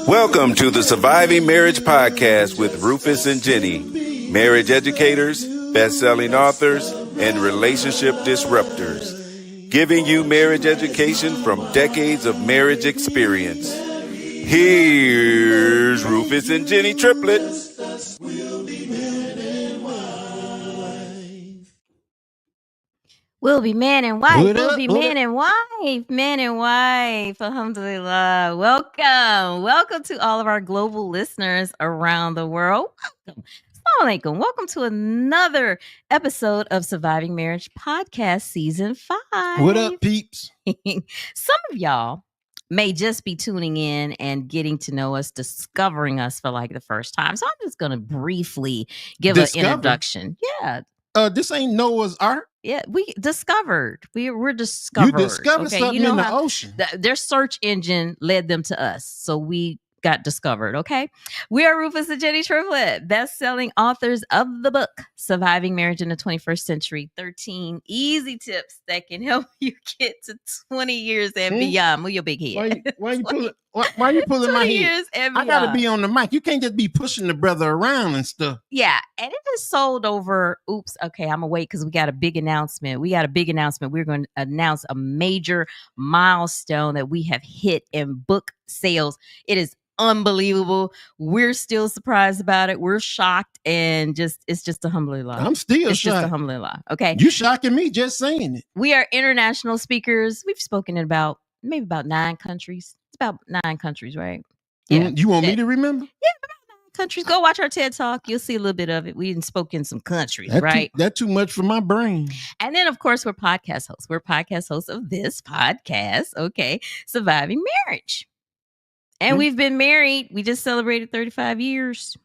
Welcome to the Surviving Marriage Podcast with Rufus and Jenny, marriage educators, best-selling authors, and relationship disruptors, giving you marriage education from decades of marriage experience. Here's Rufus and Jenny triplets. We'll be man and wife. We'll be man and wife. Man and wife. Alhamdulillah. Welcome to all of our global listeners around the world. Welcome. Assalamu alaikum. Welcome to another episode of Surviving Marriage Podcast Season 5. What up, peeps? Some of y'all may just be tuning in and getting to know us, discovering us for like the first time. So I'm just going to briefly give an introduction. Yeah. This ain't Noah's Ark. Yeah, we discovered. We're discovered. You discovered something in the ocean. Their search engine led them to us. So we got discovered, okay? We are Rufus and Jenny Triplet, best-selling authors of the book, Surviving Marriage in the 21st Century, 13 easy tips that can help you get to 20 years and beyond. Move your big head. Why you pulling my head? Years and I got to be on the mic. You can't just be pushing the brother around and stuff. Yeah, and it is sold over, I'm going to wait because we got a big announcement. We're going to announce a major milestone that we have hit in book sales. It is unbelievable. We're still surprised about it. We're shocked, and it's just alhamdulillah. I'm still shocked. Just alhamdulillah. Okay. You shocking me just saying it. We are international speakers. We've spoken in about 9 countries. It's about 9 countries, right? Yeah. You want me to remember? Yeah, about 9 countries. Go watch our TED Talk. You'll see a little bit of it. We didn't spoke in some countries, right? That's too much for my brain. And then, of course, we're podcast hosts. We're podcast hosts of this podcast, okay, Surviving Marriage. And we've been married. We just celebrated 35 years.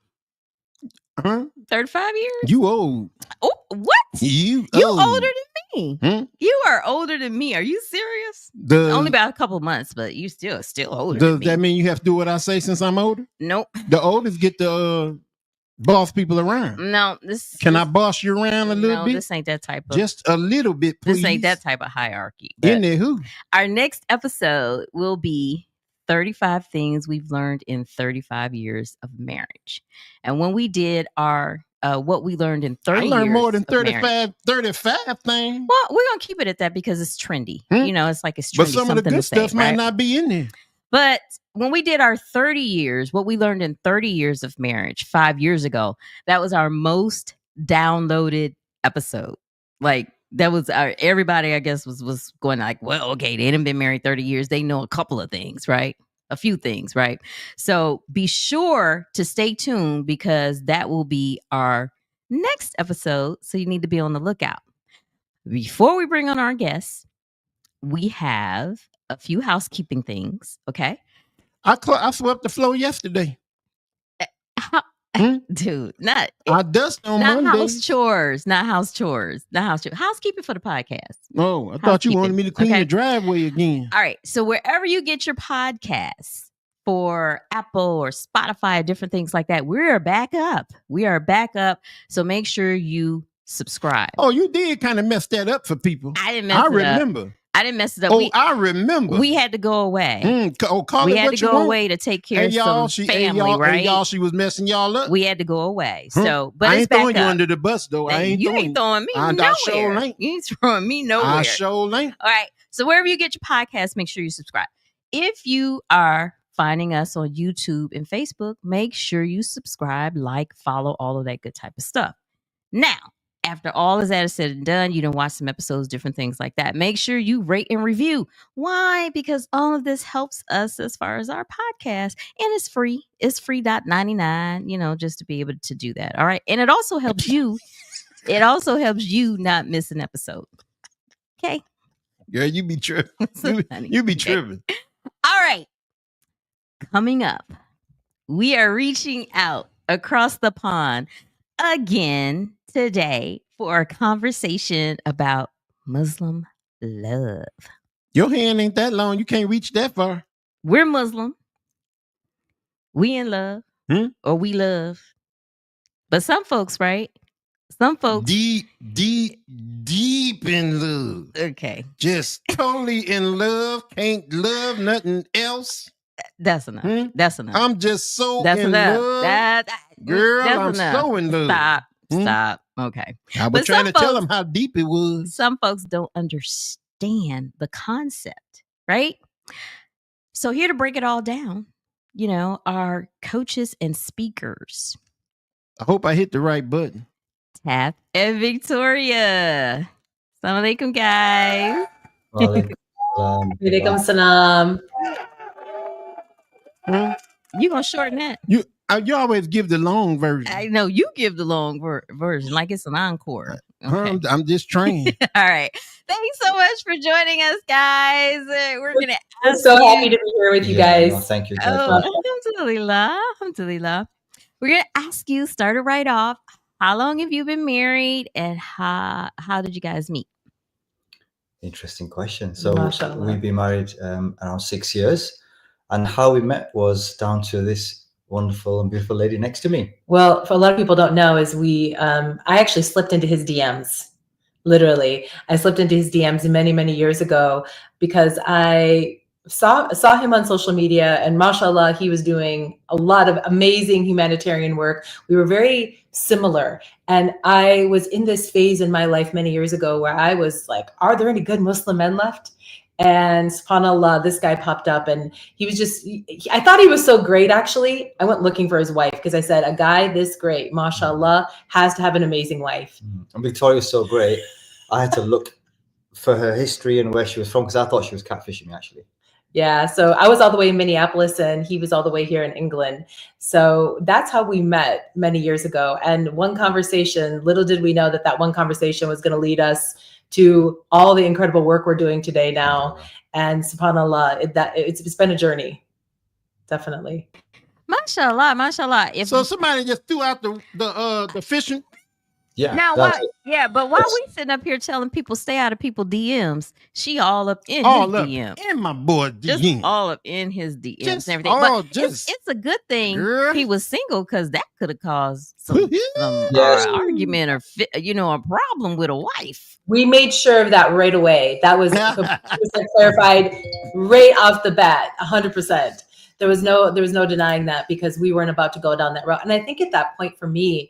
35 years? You old. Oh, what? You older than me. You are older than me. Are you serious? Only about a couple months, but you still older than me. Does that mean you have to do what I say since I'm older? Nope. The oldest get to boss people around. No. Can I boss you around a little bit? No, this ain't that type of. Just a little bit, please. This ain't that type of hierarchy. In there, who? Our next episode will be 35 things we've learned in 35 years of marriage. And when we did our what we learned in 30 years, I learned more than 35 things. Well, we're going to keep it at that because it's trendy. You know, it's like it's trendy. But some of the good stuff right? might not be in there. But when we did our 30 years, what we learned in 30 years of marriage 5 years ago, that was our most downloaded episode. Like, that was everybody, I guess, was going like, well, okay, they hadn't been married 30 years. They know a couple of things, right? A few things, right? So be sure to stay tuned because that will be our next episode. So you need to be on the lookout. Before we bring on our guests, we have a few housekeeping things, okay? I swept the floor yesterday. Dude, not I dust on not Monday. Not house chores. Housekeeping for the podcast. Oh, I thought you wanted me to clean the driveway again. All right. So wherever you get your podcasts, for Apple or Spotify or different things like that, we are back up. So make sure you subscribe. Oh, you did kind of mess that up for people. I didn't mess it up. I remember. I didn't mess it up. I remember. We had to go away. Call we it had what to you go want. away to take care of some family, right? She was messing y'all up. We had to go away. So, but I it's ain't back throwing up. you under the bus, though. You ain't throwing me nowhere. Sure ain't. You ain't throwing me nowhere. I sure ain't. All right. So wherever you get your podcast, make sure you subscribe. If you are finding us on YouTube and Facebook, make sure you subscribe, like, follow, all of that good type of stuff. Now, after all is that is said and done, you done watch some episodes, different things like that. Make sure you rate and review. Why? Because all of this helps us as far as our podcast. And it's free. It's free.99, just to be able to do that. All right. And it also helps you. It also helps you not miss an episode. Okay. Girl, you be tripping. You be tripping. All right. Coming up, we are reaching out across the pond again today for a conversation about Muslim love. Your hand ain't that long. You can't reach that far. We're Muslim. We in love. Or we love. But some folks, right? Some folks. Deep in love. Okay. Just totally in love. Can't love nothing else. That's enough. Hmm? That's enough. I'm just so That's in enough. love. Girl, That's I'm enough. so in love. Stop. Hmm? Stop. Okay. I was But trying some to tell folks- them how deep it was. Some folks don't understand the concept, right? So here to break it all down, are coaches and speakers. I hope I hit the right button. Taf and Victoria. Assalamualaikum, guys. Waalaikumsalam. Hmm? You gonna shorten that? You always give the long version. I know you give the long version like it's an encore. Okay. I'm just trained. All right. Thanks so much for joining us, guys. We're so happy to be here with you guys. No, thank you. Alhamdulillah. Alhamdulillah. We're gonna ask you, start it right off. How long have you been married, and how did you guys meet? Interesting question. So MashaAllah. we've been married around 6 years, and how we met was down to this wonderful and beautiful lady next to me. Well, for a lot of people don't know is I actually slipped into his DMs. Literally, I slipped into his DMs many, many years ago because I saw him on social media, and mashallah, he was doing a lot of amazing humanitarian work. We were very similar, and I was in this phase in my life many years ago where I was like, are there any good Muslim men left? And subhanAllah, this guy popped up, and he was I thought he was so great. Actually, I went looking for his wife because I said, a guy this great, mashallah, has to have an amazing wife. And Victoria's so great, I had to look for her history and where she was from, because I thought she was catfishing me, actually. Yeah, so I was all the way in Minneapolis and he was all the way here in England. So that's how we met many years ago. And one conversation, little did we know that one conversation was going to lead us to all the incredible work we're doing today now. And subhanAllah, it's been a journey, definitely. Mashallah, mashallah. So somebody just threw out the fishing. Yeah. Now, but while we sitting up here telling people stay out of people's DMs, she all up in his DMs. In my boy DMs. Just all up in his DMs Just and everything. all But just- it's a good thing Girl. he was single, because that could have caused some Yes. argument or a problem with a wife. We made sure of that right away. That was 100% clarified right off the bat, 100%. There was no denying that, because we weren't about to go down that road. And I think at that point for me,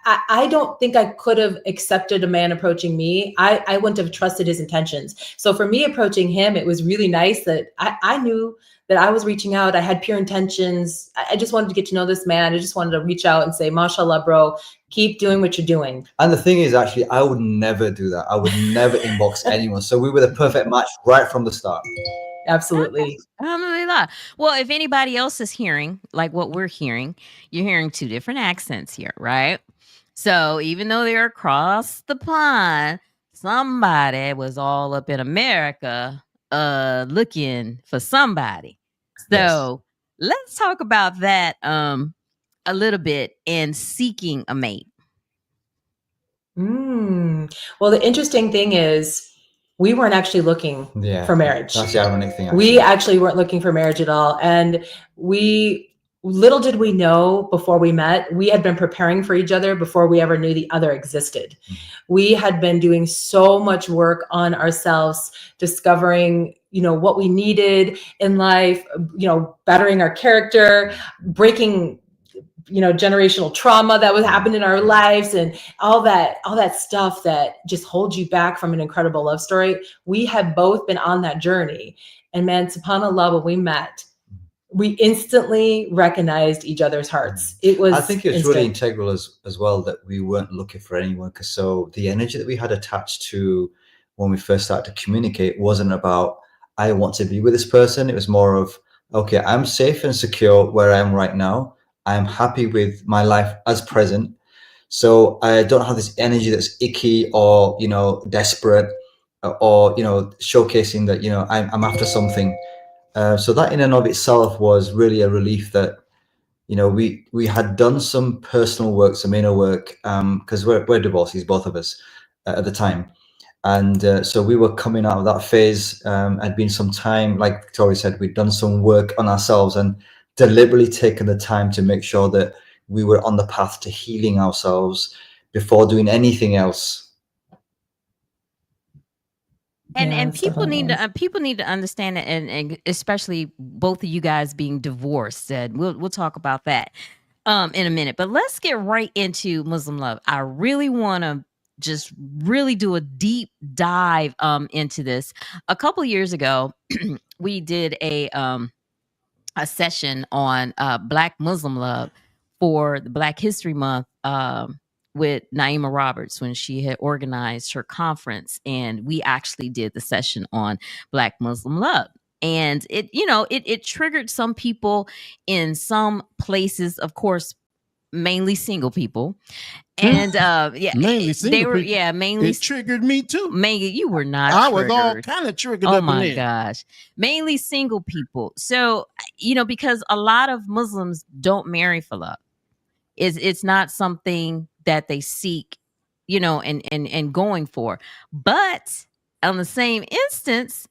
I don't think I could have accepted a man approaching me. I wouldn't have trusted his intentions. So for me approaching him, it was really nice that I knew that I was reaching out. I had pure intentions. I just wanted to get to know this man. I just wanted to reach out and say, mashallah, bro, keep doing what you're doing. And the thing is, actually, I would never do that. I would never inbox anyone. So we were the perfect match right from the start. Absolutely. Alhamdulillah. Well, if anybody else is hearing like what we're hearing, you're hearing two different accents here, right? So even though they're across the pond, somebody was all up in America looking for somebody. So let's talk about that a little bit, and seeking a mate. Well, the interesting thing is we weren't actually looking for marriage. That's the ironic thing. We actually weren't looking for marriage at all. And little did we know before we met, we had been preparing for each other before we ever knew the other existed. We had been doing so much work on ourselves, discovering, what we needed in life, bettering our character, breaking, generational trauma that was happening in our lives, and all that stuff that just holds you back from an incredible love story. We had both been on that journey. And man, subhanAllah, when we met, we instantly recognized each other's hearts. I think it's really integral as well that we weren't looking for anyone, because so the energy that we had attached to when we first started to communicate wasn't about, I want to be with this person. It was more of, okay, I'm safe and secure where I am right now. I'm happy with my life as present. So I don't have this energy that's icky or, desperate or, showcasing that, I'm after something. So that in and of itself was really a relief that, we had done some personal work, some inner work, because we're divorcees, both of us at the time. And so we were coming out of that phase. Had been some time, like Victoria said, we'd done some work on ourselves and deliberately taken the time to make sure that we were on the path to healing ourselves before doing anything else. And Yes, people definitely need was. to understand it, and especially both of you guys being divorced. And we'll talk about that in a minute. But let's get right into Muslim love. I really want to just really do a deep dive into this. A couple years ago, we did a session on Black Muslim love for the Black History Month with Naima Roberts when she had organized her conference, and we actually did the session on Black Muslim love. And it triggered some people in some places, of course, mainly single people. And yeah, Mainly they single were people. mainly It triggered me too. mainly you were not I was all triggered. kind of triggered Oh up in my there. gosh. Mainly single people. So, because a lot of Muslims don't marry for love. It's not something that they seek, and going for. But on the same instance,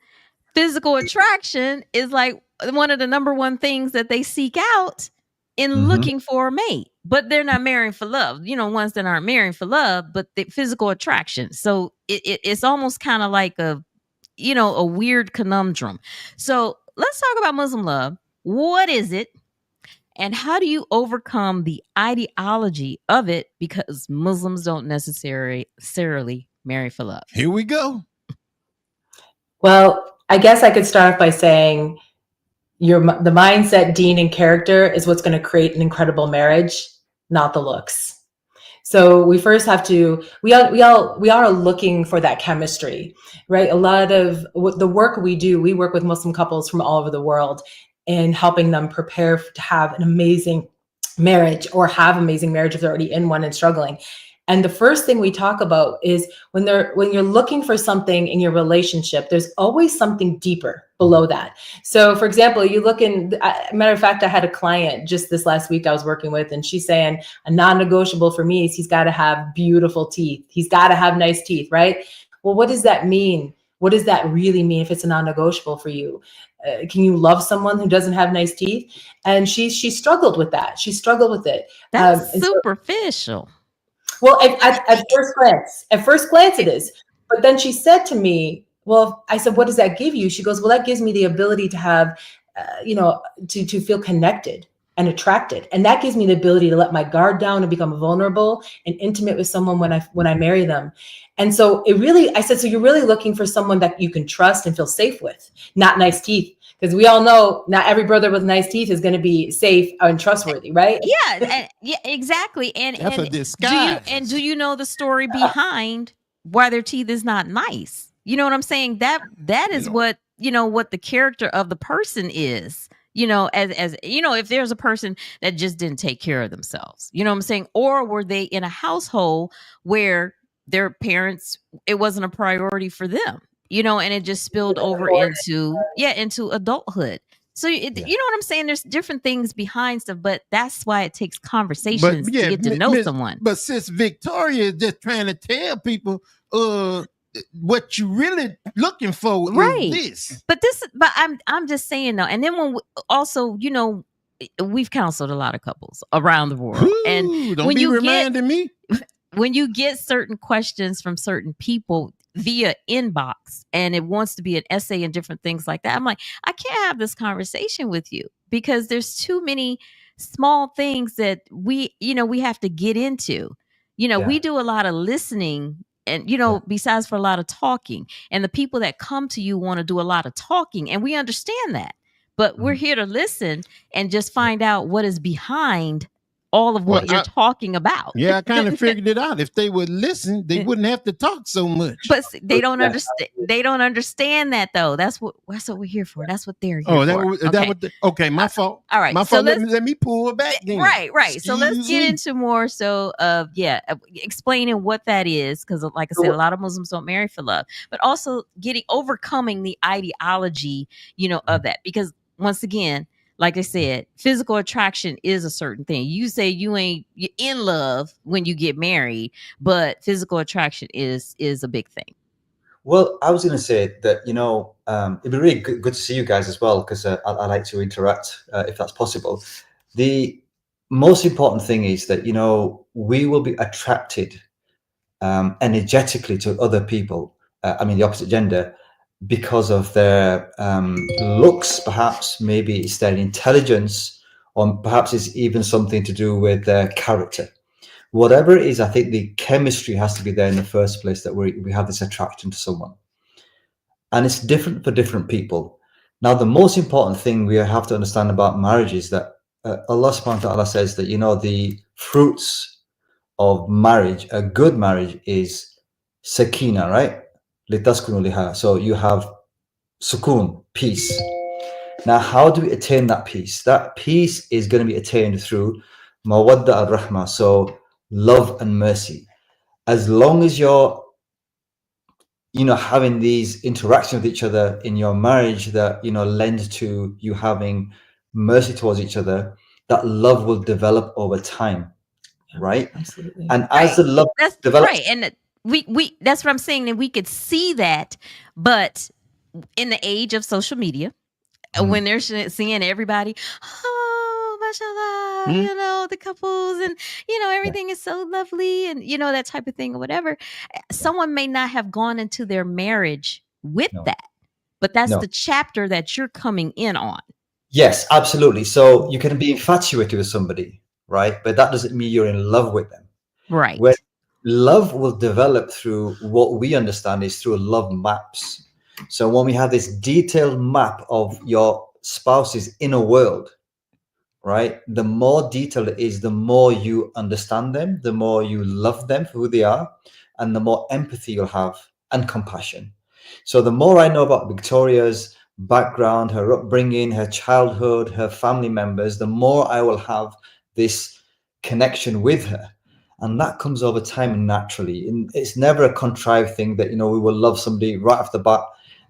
physical attraction is like one of the number one things that they seek out in looking for a mate. But they're not marrying for love. Ones that aren't marrying for love, but the physical attraction. So it's almost kind of like a weird conundrum. So let's talk about Muslim love. What is it? And how do you overcome the ideology of it? Because Muslims don't necessarily marry for love. Here we go. Well, I guess I could start off by saying the mindset, Dean, and character is what's going to create an incredible marriage, not the looks. So we first have to, we are looking for that chemistry, right? A lot of the work we do, we work with Muslim couples from all over the world and helping them prepare to have an amazing marriage or have amazing marriage if they're already in one and struggling. And the first thing we talk about is when you're looking for something in your relationship, there's always something deeper below that. So for example, matter of fact, I had a client just this last week I was working with, and she's saying a non-negotiable for me is he's got to have beautiful teeth. He's got to have nice teeth, right? Well, what does that mean? What does that really mean if it's a non-negotiable for you? Can you love someone who doesn't have nice teeth? And she struggled with that. She struggled with it. That's superficial. Well, at first glance it is. But then she said to me, well, I said, what does that give you? She goes, well, that gives me the ability to have, to feel connected and attracted. And that gives me the ability to let my guard down and become vulnerable and intimate with someone when I marry them. And so I said, so you're really looking for someone that you can trust and feel safe with, not nice teeth. Because we all know not every brother with nice teeth is going to be safe and trustworthy, right? Yeah, exactly. And That's a disguise. do you know the story behind why their teeth is not nice? You know what I'm saying? That is what the character of the person is. As if there's a person that just didn't take care of themselves, you know what I'm saying? Or were they in a household where their parents, it wasn't a priority for them, and it just spilled over into adulthood. So you know what I'm saying? There's different things behind stuff, but that's why it takes conversations to get to know someone. But Sis Victoria is just trying to tell people what you really looking for is this. But I'm just saying though. And then we've counseled a lot of couples around the world. Ooh, and don't be reminding me. When you get certain questions from certain people via inbox and it wants to be an essay and different things like that, I'm like, I can't have this conversation with you because there's too many small things that we have to get into. We do a lot of listening and besides for a lot of talking, and the people that come to you want to do a lot of talking, and we understand that, but we're here to listen and just find out what is behind all of what you're talking about. Yeah, I kind of figured it out. If they would listen, they wouldn't have to talk so much. But they don't understand. They don't understand that though. That's what we're here for. That's what they're here for. Okay, my fault. All right, my fault. Let me pull it back. Then. Right. So let's get into more. So explaining what that is, because like I said, a lot of Muslims don't marry for love, but also overcoming the ideology, of that, because once again, like I said, physical attraction is a certain thing. You say you're in love when you get married, but physical attraction is a big thing. Well, I was going to say that, it'd be really good to see you guys as well, because I like to interact if that's possible. The most important thing is that, we will be attracted energetically to other people, the opposite gender, because of their looks, perhaps, maybe it's their intelligence, or perhaps it's even something to do with their character. Whatever it is, I think the chemistry has to be there in the first place, that we have this attraction to someone. And it's different for different people. Now, the most important thing we have to understand about marriage is that Allah subhanahu wa ta'ala says that, the fruits of marriage, a good marriage, is sakina, right? لِتَسْكُنُوا لِهَا. So you have sukoon, peace. Now, how do we attain that peace? That peace is going to be attained through mawadda al-rahma, so love and mercy. As long as you're having these interactions with each other in your marriage that lend to you having mercy towards each other, that love will develop over time, right? Absolutely. And as the love develops, right, and we that's what I'm saying, that we could see that, but in the age of social media, when they're seeing everybody, oh, mashallah, the couples, and everything is so lovely, and that type of thing or whatever, someone may not have gone into their marriage with that, but that's the chapter that you're coming in on. Yes, absolutely. So you can be infatuated with somebody, right? But that doesn't mean you're in love with them. Right. Where love will develop through what we understand is through love maps. So when we have this detailed map of your spouse's inner world, right? The more detailed it is, the more you understand them, the more you love them for who they are, and the more empathy you'll have and compassion. So the more I know about Victoria's background, her upbringing, her childhood, her family members, the more I will have this connection with her. And that comes over time and naturally. And it's never a contrived thing that, we will love somebody right off the bat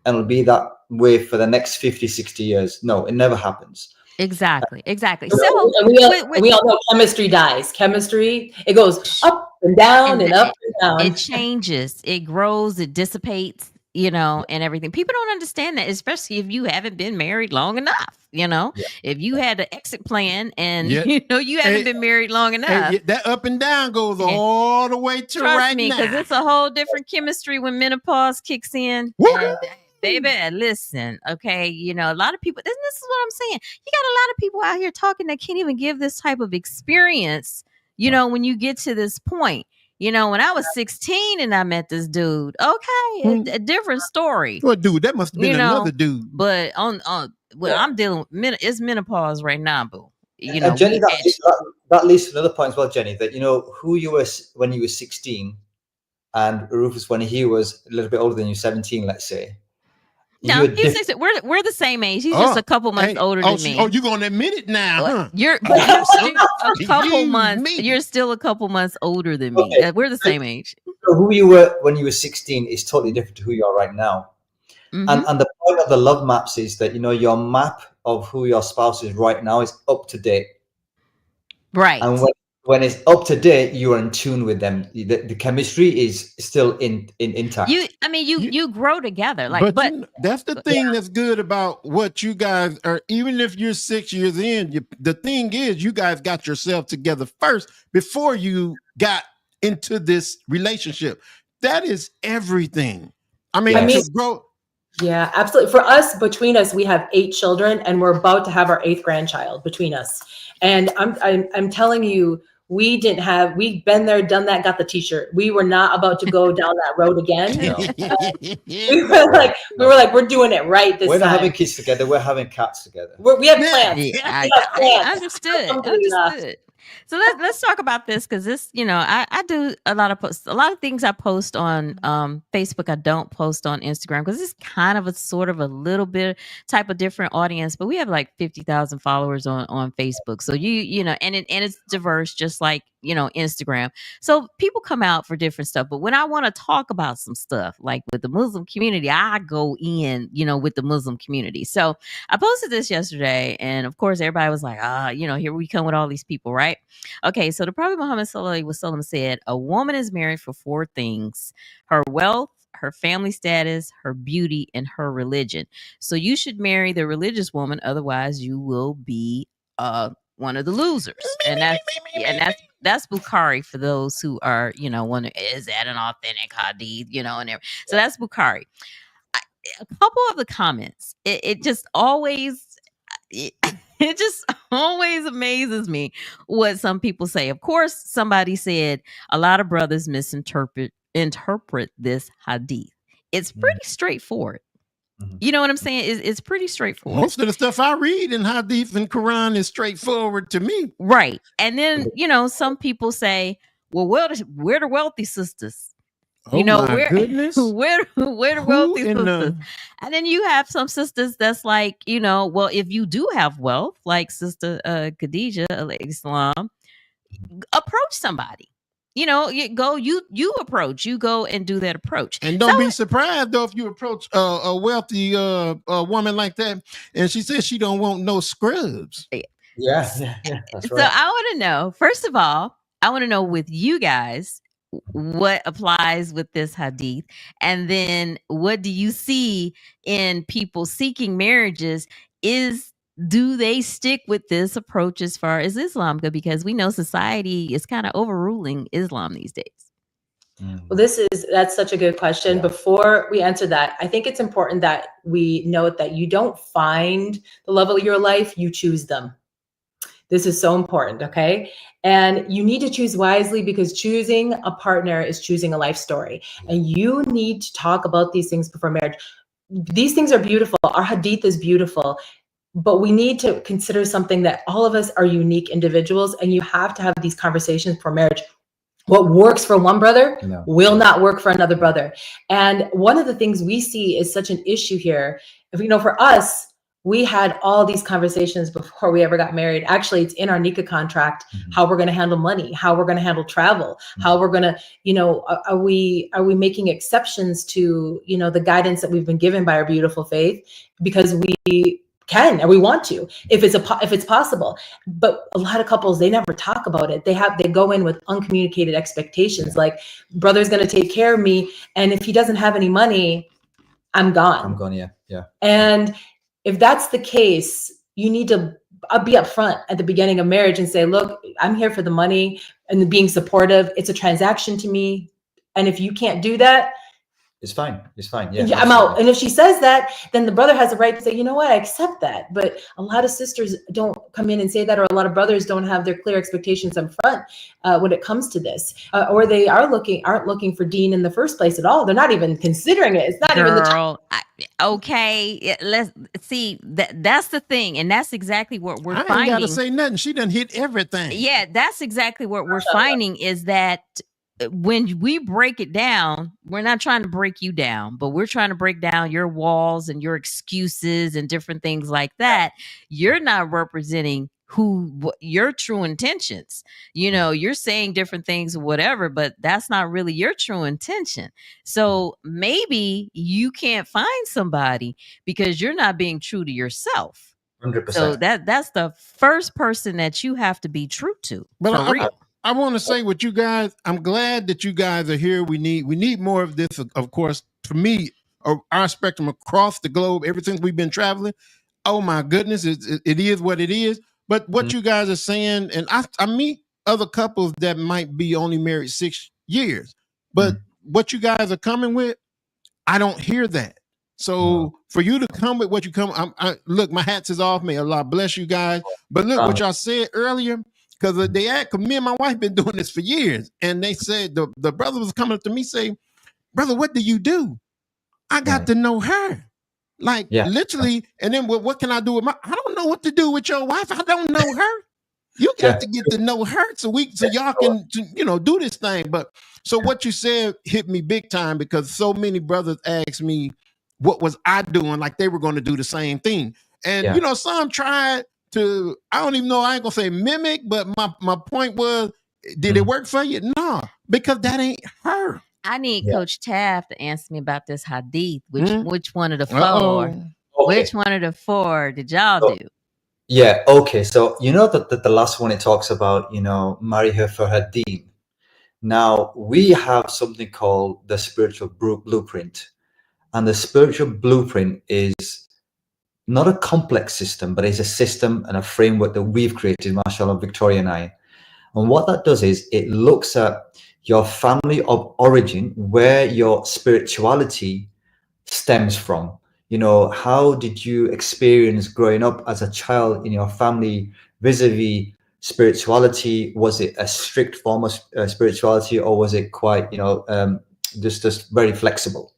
and it'll be that way for the next 50, 60 years. No, it never happens. Exactly. So we all know chemistry dies. Chemistry, it goes up and down and up and down. It changes, it grows, it dissipates, and everything. People don't understand that, especially if you haven't been married long enough. If you had an exit plan and you haven't been married long enough, that up and down goes all the way to right now. Because it's a whole different chemistry when menopause kicks in. And, baby, listen, okay, a lot of people, this is what I'm saying. You got a lot of people out here talking that can't even give this type of experience, when you get to this point. When I was 16 and I met this dude, okay, a different story. Well, dude, that must have been another dude. But I'm dealing with it's menopause right now, boo. Jenny, that leads to another point as well, Jenny, that who you were when you were 16 and Rufus when he was a little bit older than you, 17, let's say. No, he's 16. We're the same age. He's just a couple months older than me. Oh, you're gonna admit it now? Huh? You're still a couple months. You're still a couple months older than me. Okay. We're the same age. So who you were when you were 16 is totally different to who you are right now. Mm-hmm. And the point of the love maps is that your map of who your spouse is right now is up to date. Right. And when it's up to date, you are in tune with them. The chemistry is still intact. You grow together. But that's the thing that's good about what you guys are. Even if you're 6 years in, the thing is, you guys got yourself together first before you got into this relationship. That is everything. To grow. Yeah, absolutely. For us, between us, we have 8 children, and we're about to have our 8th grandchild between us. And I'm telling you, we've been there, done that, got the t-shirt. We were not about to go down that road again. We were like, we're doing it right this time. We're not having kids together. We're having cats together. We have plans. I understood. So let's talk about this, because this, I do a lot of things I post on Facebook. I don't post on Instagram because it's kind of a sort of a little bit type of different audience. But we have like 50,000 followers on Facebook. So and it's diverse, just like Instagram. So people come out for different stuff. But when I want to talk about some stuff like with the Muslim community, I go in, with the Muslim community. So I posted this yesterday, and of course everybody was like, here we come with all these people, right? Okay, so the Prophet Muhammad sallallahu alaihi wasallam said, a woman is married for 4 things: her wealth, her family status, her beauty, and her religion. So you should marry the religious woman, otherwise you will be one of the losers. And that's Bukhari, for those who are wondering, is that an authentic hadith, and everything. So that's Bukhari. a couple of the comments, it just always it, it just always amazes me what some people say. Of course, somebody said a lot of brothers interpret this hadith. It's pretty straightforward. You know what I'm saying? It's pretty straightforward. Most of the stuff I read in Hadith and Quran is straightforward to me. Right. And then, some people say, well, we're the wealthy sisters. Oh my goodness. We're the wealthy sisters. And then you have some sisters that's like, well, if you do have wealth, like Sister Khadijah, Islam, approach somebody. You approach, you go and do that approach. And don't be surprised though if you approach a wealthy woman like that and she says she don't want no scrubs. Yeah, that's right. So I want to know, first of all, with you guys, what applies with this hadith, and then what do you see in people seeking marriages? Do they stick with this approach as far as Islam goes? Because we know society is kind of overruling Islam these days. Well, that's such a good question. Yeah. Before we answer that, I think it's important that we note that you don't find the love of your life, you choose them. This is so important, okay? And you need to choose wisely, because choosing a partner is choosing a life story. And you need to talk about these things before marriage. These things are beautiful. Our hadith is beautiful. But we need to consider something, that all of us are unique individuals, and you have to have these conversations before marriage. What works for one brother will not work for another brother. And one of the things we see is such an issue here. For us, we had all these conversations before we ever got married. Actually, it's in our nikah contract, how we're going to handle money, how we're going to handle travel, how we're going to, are we making exceptions to, the guidance that we've been given by our beautiful faith, because we can and we want to, if it's possible. But a lot of couples, they never talk about it. They go in with uncommunicated expectations, like, brother's going to take care of me, and if he doesn't have any money, I'm gone. Yeah. And if that's the case, you need to be upfront at the beginning of marriage and say, look, I'm here for the money and being supportive. It's a transaction to me, and if you can't do that, it's fine. Yeah, I'm out. And if she says that, then the brother has the right to say, you know what, I accept that. But a lot of sisters don't come in and say that, or a lot of brothers don't have their clear expectations up front when it comes to this, or they aren't looking for deen in the first place at all. They're not even considering it. It's not even the time. Okay, let's see. That's the thing, and that's exactly what we're finding. I ain't got to say nothing. She done hit everything. Yeah, that's exactly what we're finding, is that when we break it down, we're not trying to break you down, but we're trying to break down your walls and your excuses and different things like that. You're not representing your true intentions. You're saying different things or whatever, but that's not really your true intention. So maybe you can't find somebody because you're not being true to yourself. 100%. So that's the first person that you have to be true to. But for real. I want to say with you guys, I'm glad that you guys are here. We need more of this. Of course, for me, our spectrum across the globe, ever since we've been traveling, oh my goodness, it is what it is. But what you guys are saying, and I meet other couples that might be only married 6 years, but what you guys are coming with, I don't hear that. So for you to come with what you come, look, my hats is off. May Allah bless you guys. But look, what y'all said earlier, because me and my wife been doing this for years, and they said the brother was coming up to me saying, brother, what do you do? I got to know her. Like literally, and then what can I do with I don't know what to do with your wife. I don't know her. You got to get to know her so y'all can do this thing. But so what you said hit me big time, because so many brothers asked me what was I doing, like they were going to do the same thing. And some tried to, I don't even know, I ain't gonna say mimic, but my point was, did it work for you? No, because that ain't her. I need Coach Taf to answer me about this hadith. Which one of the four? Okay. Which one of the four did y'all do? Yeah, okay. So that the last one, it talks about, marry her for her deen. Now we have something called the spiritual blueprint. And the spiritual blueprint is not a complex system, but it's a system and a framework that we've created, mashallah, Victoria and I. And what that does is it looks at your family of origin, where your spirituality stems from. You know, how did you experience growing up as a child in your family vis-a-vis spirituality? Was it a strict form of spirituality, or was it quite, you know, just very flexible?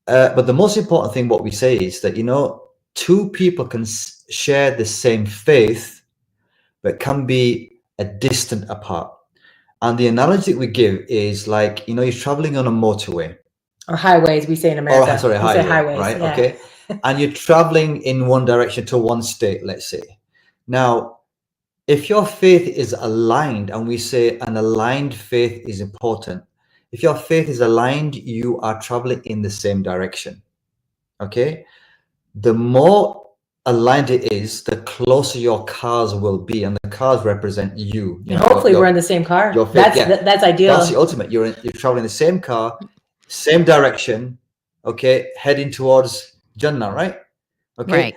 But the most important thing, what we say is that, you know, two people can share the same faith, but can be a distant apart. And the analogy that we give is like, you know, you're traveling on a motorway. Or highways, we say in America. Or, sorry, we say highway, right? Yeah. Okay. And you're traveling in one direction to one state, let's say. Now, if your faith is aligned, and we say an aligned faith is important, if your faith is aligned, you are traveling in the same direction. Okay. The more aligned it is, the closer your cars will be, and the cars represent you. And hopefully we're in the same car. That's ideal. That's the ultimate. You're traveling the same car, same direction. Okay, heading towards Jannah, right? Okay. Right.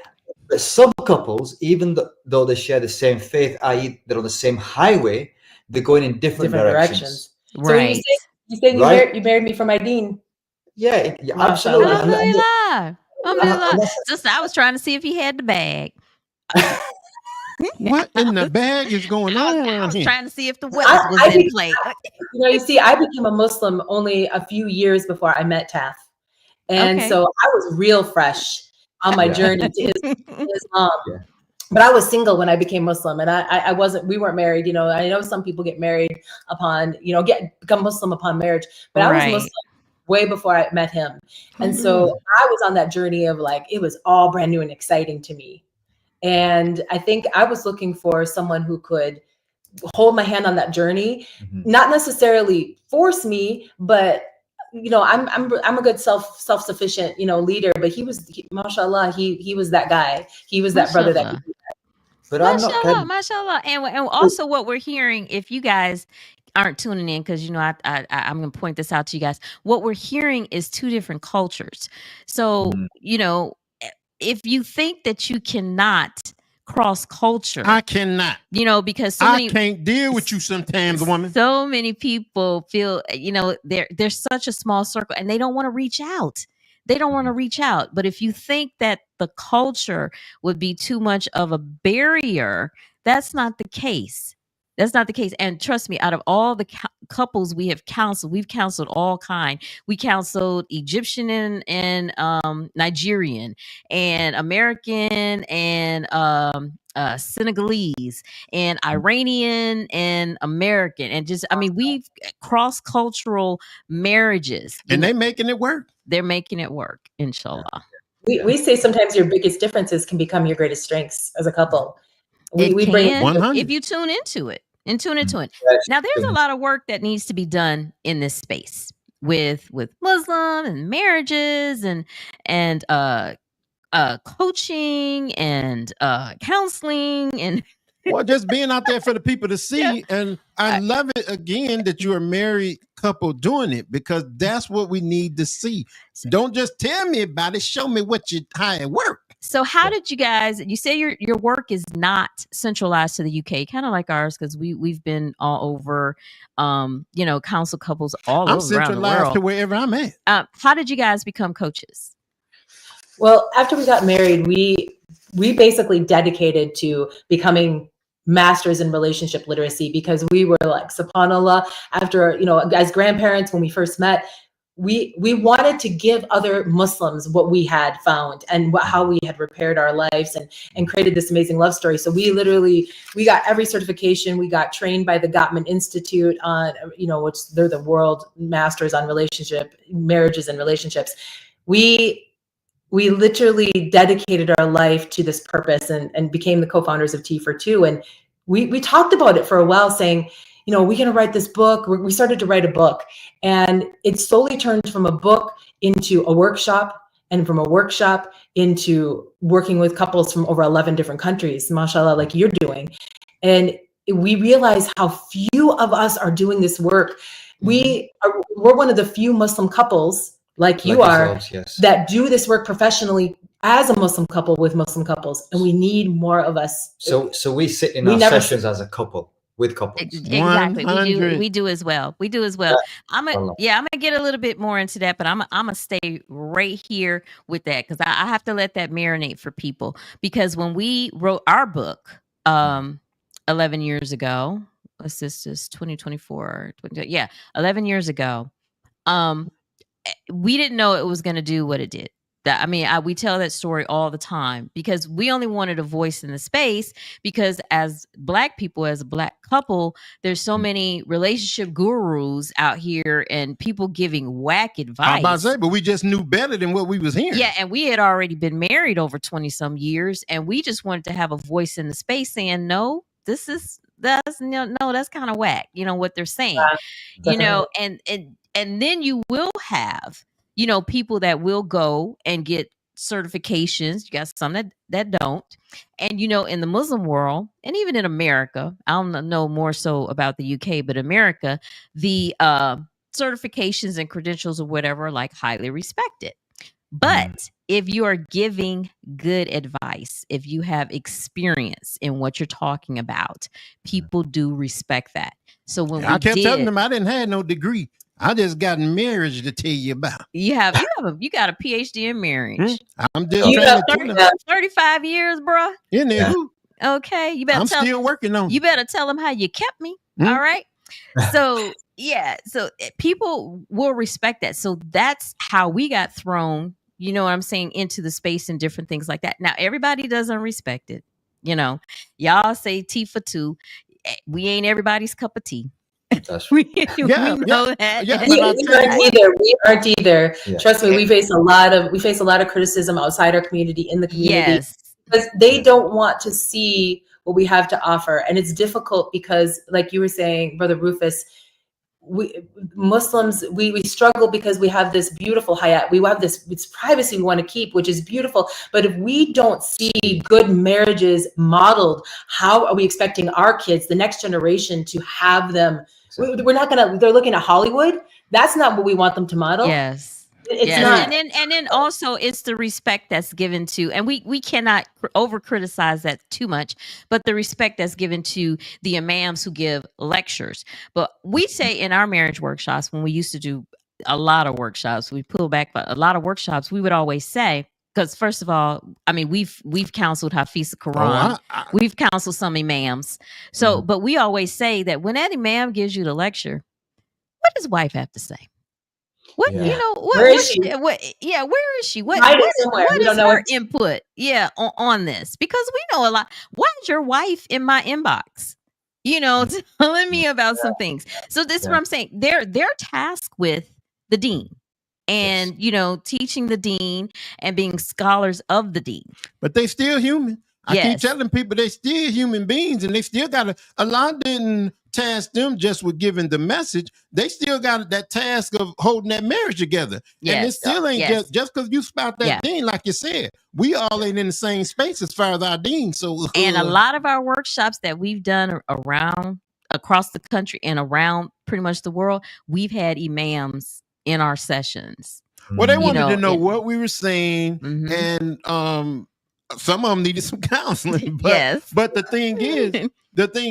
But some couples, even though they share the same faith, i.e., they're on the same highway, they're going in different directions. Right. So you say you married me for my deen. Yeah, absolutely. Alhamdulillah. Just I was trying to see if he had the bag. What in the bag is going on around I was here? trying to see if the wealth was in play. You know, you see, I became a Muslim only a few years before I met Taf. And so I was real fresh on my journey to Islam. Yeah. But I was single when I became Muslim, and I wasn't, we weren't married. You know, I know some people get married upon, you know, become Muslim upon marriage, but I was Muslim way before I met him. And so I was on that journey of like, it was all brand new and exciting to me. And I think I was looking for someone who could hold my hand on that journey, not necessarily force me, but you know, I'm a good self-sufficient, you know, leader, but mashallah, he was that guy. He was that brother that could do that. But I'm not kidding. Mashallah. And also what we're hearing, if you guys aren't tuning in, because you know I'm going to point this out to you guys, what we're hearing is two different cultures. So you know, if you think that you cannot cross culture, I cannot. You know, because I can't deal with you sometimes, woman. So many people feel, you know, there's such a small circle, and they don't want to reach out. They don't want to reach out. But if you think that the culture would be too much of a barrier, that's not the case. That's not the case. And trust me, out of all the couples we have counseled, we've counseled all kind. We counseled Egyptian and Nigerian and American and Senegalese and Iranian and American, and just, I mean, we've cross-cultural marriages. And they're making it work. They're making it work, inshallah. We say sometimes your biggest differences can become your greatest strengths as a couple. We bring 100. if you tune into it. Now, there's a lot of work that needs to be done in this space with Muslim and marriages and coaching and counseling and well, just being out there for the people to see. And I love it again that you're a married couple doing it, because that's what we need to see. Don't just tell me about it. Show me how it works. So how did you guys, you say your work is not centralized to the UK, kind of like ours, because we've been all over, you know, counsel couples all over around the world. I'm centralized to wherever I'm at. How did you guys become coaches? Well, after we got married, we basically dedicated to becoming masters in relationship literacy, because we were like, subhanAllah, after, you know, as grandparents, when we first met, we wanted to give other Muslims what we had found and how we had repaired our lives and created this amazing love story. So we got every certification. We got trained by the Gottman Institute on, you know, which they're the world masters on marriages and relationships. We literally dedicated our life to this purpose and became the co-founders of T for Two. And we talked about it for a while, saying, you know, we're going to write this book. We started to write a book, and it slowly turned from a book into a workshop, and from a workshop into working with couples from over 11 different countries, mashallah, like you're doing. And we realized how few of us are doing this work. We're one of the few Muslim couples like you are, that do this work professionally as a Muslim couple with Muslim couples, and we need more of us. So we sit in our sessions as a couple. with couples. Exactly. 100. We do as well. We do as well. I'm gonna get a little bit more into that, but I'm gonna stay right here with that because I have to let that marinate for people. Because when we wrote our book 11 years ago, what's this 2024, 11 years ago, we didn't know it was gonna do what it did. We tell that story all the time because we only wanted a voice in the space because as Black people, as a Black couple, there's so many relationship gurus out here and people giving whack advice. I'm about to say, but we just knew better than what we was hearing. Yeah, and we had already been married over 20 some years, and we just wanted to have a voice in the space saying, no, that's kind of whack, what they're saying. And then you will have people that will go and get certifications. You got some that don't. And, in the Muslim world, and even in America, I don't know more so about the UK, but America, the certifications and credentials or whatever are like highly respected. But if you are giving good advice, if you have experience in what you're talking about, people do respect that. So when I kept telling them I didn't have no degree. I just got marriage to tell you about. You got a PhD in marriage. I'm just trying to tell 35 years, bro. In there. Okay, you better. I'm still working on. You better tell them how you kept me. All right. So people will respect that. So that's how we got thrown. You know what I'm saying, into the space and different things like that. Now everybody doesn't respect it. Y'all say tea for two. We ain't everybody's cup of tea. We know that. We aren't either. Yeah. Trust me, we face a lot of criticism outside our community, in the community. Yes. Because they don't want to see what we have to offer. And it's difficult because, like you were saying, Brother Rufus, Muslims, we struggle because we have this beautiful hayat. We have this privacy we want to keep, which is beautiful. But if we don't see good marriages modeled, how are we expecting our kids, the next generation, to have them? Exactly. We're not going to, they're looking at Hollywood. That's not what we want them to model. Yes. It's not. And then also it's the respect that's given to, and we cannot over criticize that too much, but the respect that's given to the imams who give lectures. But we say in our marriage workshops, when we used to do a lot of workshops, we pull back, but a lot of workshops, we would always say, because first of all, we've counseled Hafiz Quran, we've counseled some imams. So, but we always say that when that imam gives you the lecture, what does wife have to say? What where is she? Where is she? What is her input? On this, because we know a lot. Why is your wife in my inbox? Telling me about some things. So this is what I'm saying. They're tasked with the deen, and teaching the deen and being scholars of the deen. But they still human. I keep telling people they still human beings, and they still got Allah didn't task them just with giving the message. They still got that task of holding that marriage together. Yes. And it still ain't just because you spout that deen, like you said, we all ain't in the same space as far as our deen. So and a lot of our workshops that we've done across the country and around pretty much the world, we've had imams in our sessions. Well, they wanted to know what we were saying, and some of them needed some counseling. But but the thing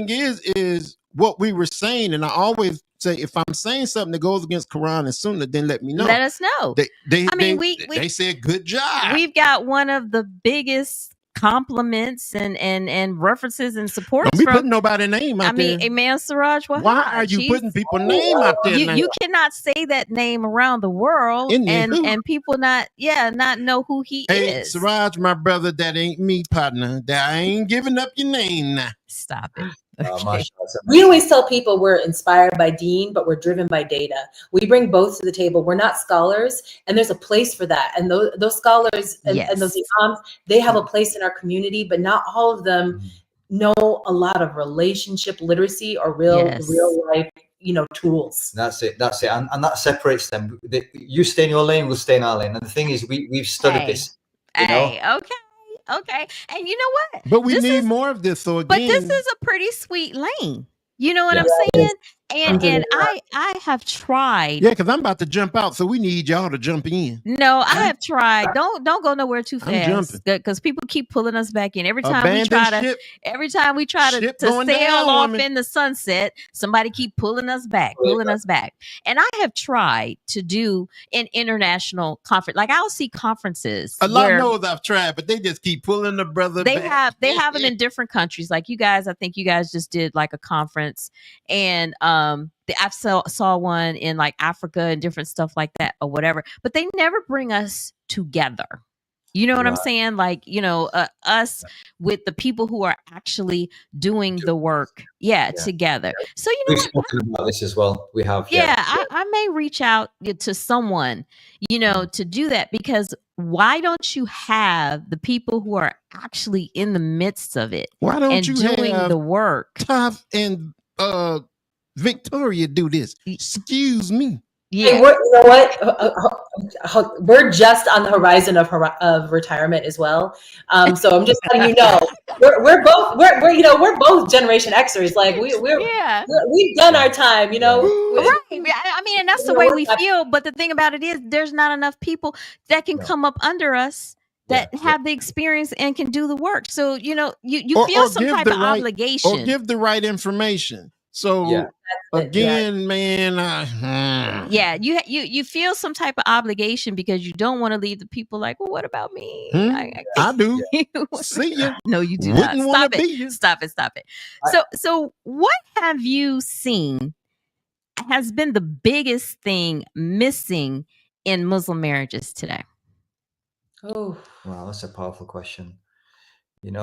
is what we were saying, and I always say, if I'm saying something that goes against Quran and Sunnah, then let me know. Let us know. They said good job. We've got one of the biggest compliments and references and support. Don't be putting nobody's name out there. Imam Siraj Wahab. Why are you putting people's name out there? You cannot say that name around the world and people not know who he is. Hey, Siraj, my brother, that ain't me, partner. That I ain't giving up your name now. Stop it. Okay. We always tell people we're inspired by deen, but we're driven by data. We bring both to the table. We're not scholars, and there's a place for that. And those scholars and those imams, they have a place in our community, but not all of them know a lot of relationship literacy or real life, tools. That's it. And that separates them. You stay in your lane, we'll stay in our lane. And the thing is, we've studied this. Okay. And you know what? But we need more of this. So again, but this is a pretty sweet lane. You know what I'm saying? And I have tried. Yeah, because I'm about to jump out, so we need y'all to jump in. No, I have tried. Don't go nowhere too I'm fast jumping. because people keep pulling us back in. Every time Abandoned we try to ship going sail down, off woman. in the sunset, somebody keep pulling us back. And I have tried to do an international conference. Like I'll see conferences A lot where knows I've tried, but they just keep pulling the brother back. they have it in different countries. Like you guys, I think you guys just did like a conference, and I saw one in like Africa and different stuff like that or whatever. But they never bring us together. You know what I'm saying? Like, us with the people who are actually doing the work, together. So We've spoken about this as well. We have. I may reach out to someone, to do that, because why don't you have the people who are actually in the midst of it? Why don't and you doing have the work? Taf and Victoria do this? Excuse me. Yeah. Hey, you know what? We're just on the horizon of retirement as well. So I'm just letting you know, we're both Generation Xers. Like we've done our time. Right. I mean, and that's the way we feel. But the thing about it is, there's not enough people that can come up under us that have the experience and can do the work. So you feel some type of obligation, or give the right information. So again, man, you feel some type of obligation because you don't want to leave the people like, well, what about me? I do. See ya. No, you do Wouldn't not. Stop it. So what have you seen has been the biggest thing missing in Muslim marriages today? Oh, wow, that's a powerful question. Do you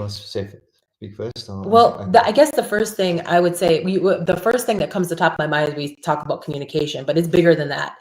want to speak first? Well, I guess the first thing I would say, the first thing that comes to the top of my mind is we talk about communication, but it's bigger than that.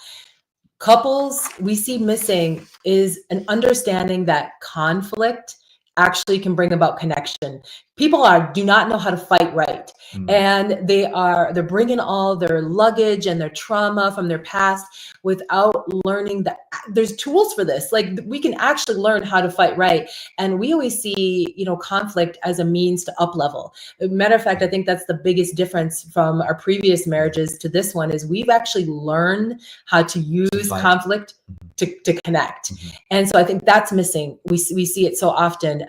Couples we see missing is an understanding that conflict actually can bring about connection. People do not know how to fight right. And they're bringing all their luggage and their trauma from their past without learning that there's tools for this. Like we can actually learn how to fight right. And we always see, conflict as a means to up level. Matter of fact, I think that's the biggest difference from our previous marriages to this one is we've actually learned how to use conflict to connect. And so I think that's missing. We see it so often.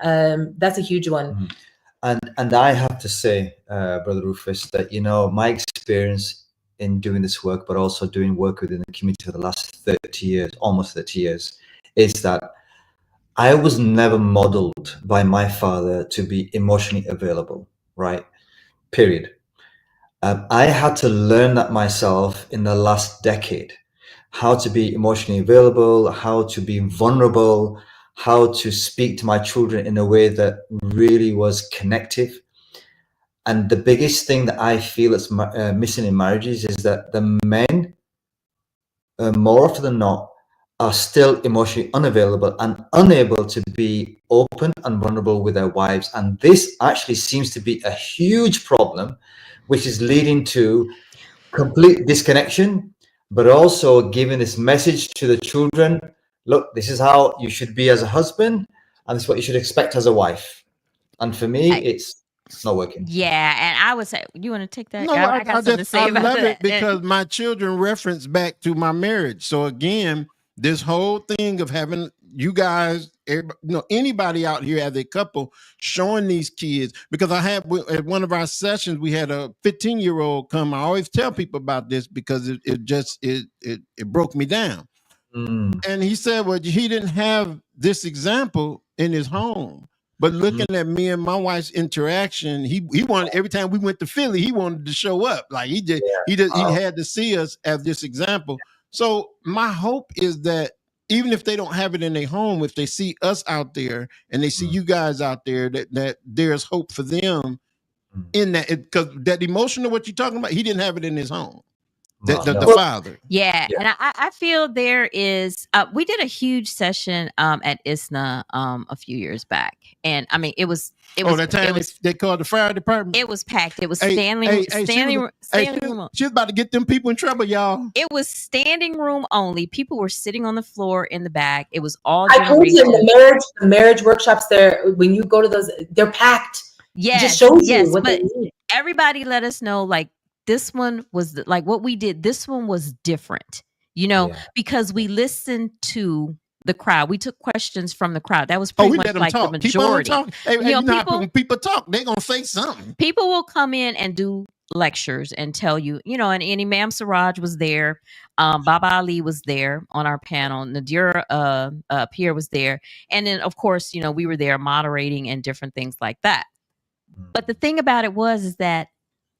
That's a huge one. And I have to say, Brother Rufus, that, my experience in doing this work, but also doing work within the community for the last 30 years, almost 30 years, is that I was never modeled by my father to be emotionally available, right? Period. I had to learn that myself in the last decade, how to be emotionally available, how to be vulnerable, how to speak to my children in a way that really was connective. And the biggest thing that I feel is missing in marriages is that the men, more often than not, are still emotionally unavailable and unable to be open and vulnerable with their wives. And this actually seems to be a huge problem, which is leading to complete disconnection, but also giving this message to the children. Look, this is how you should be as a husband, and this is what you should expect as a wife. And for me, it's not working. Yeah, and I would say, you want to take that? No, I got something to say about love that. it because my children reference back to my marriage. So again, this whole thing of having you guys, anybody out here as a couple showing these kids, because I had at one of our sessions, we had a 15-year-old come. I always tell people about this because it broke me down. And he said, well, he didn't have this example in his home. But looking at me and my wife's interaction, he wanted, every time we went to Philly, he wanted to show up. Like he had to see us as this example. So my hope is that even if they don't have it in their home, if they see us out there and they see you guys out there, that there's hope for them in that, because that emotional, what you're talking about, he didn't have it in his home. The father. Yeah. And I feel there is, we did a huge session at ISNA a few years back. And I mean, it was that time they called the fire department. It was packed. It was standing room. She was about to get them people in trouble, y'all. It was standing room only. People were sitting on the floor in the back. It was all I told you the marriage workshops there, when you go to those, they're packed. Yes. It just shows you what they need. Everybody let us know, like, this one was like what we did. This one was different, you know, Yeah. because we listened to the crowd. We took questions from the crowd. That was Oh, pretty we much let them like the talk. Keep on majority. talking. Hey, You hey, know, you know how people- when people talk, they're gonna say something. People will come in and do lectures and tell you, you know, and Imam Siraj was there. Baba Ali was there on our panel. Nadir Pierre was there. And then, of course, you know, we were there moderating and different things like that. But the thing about it is that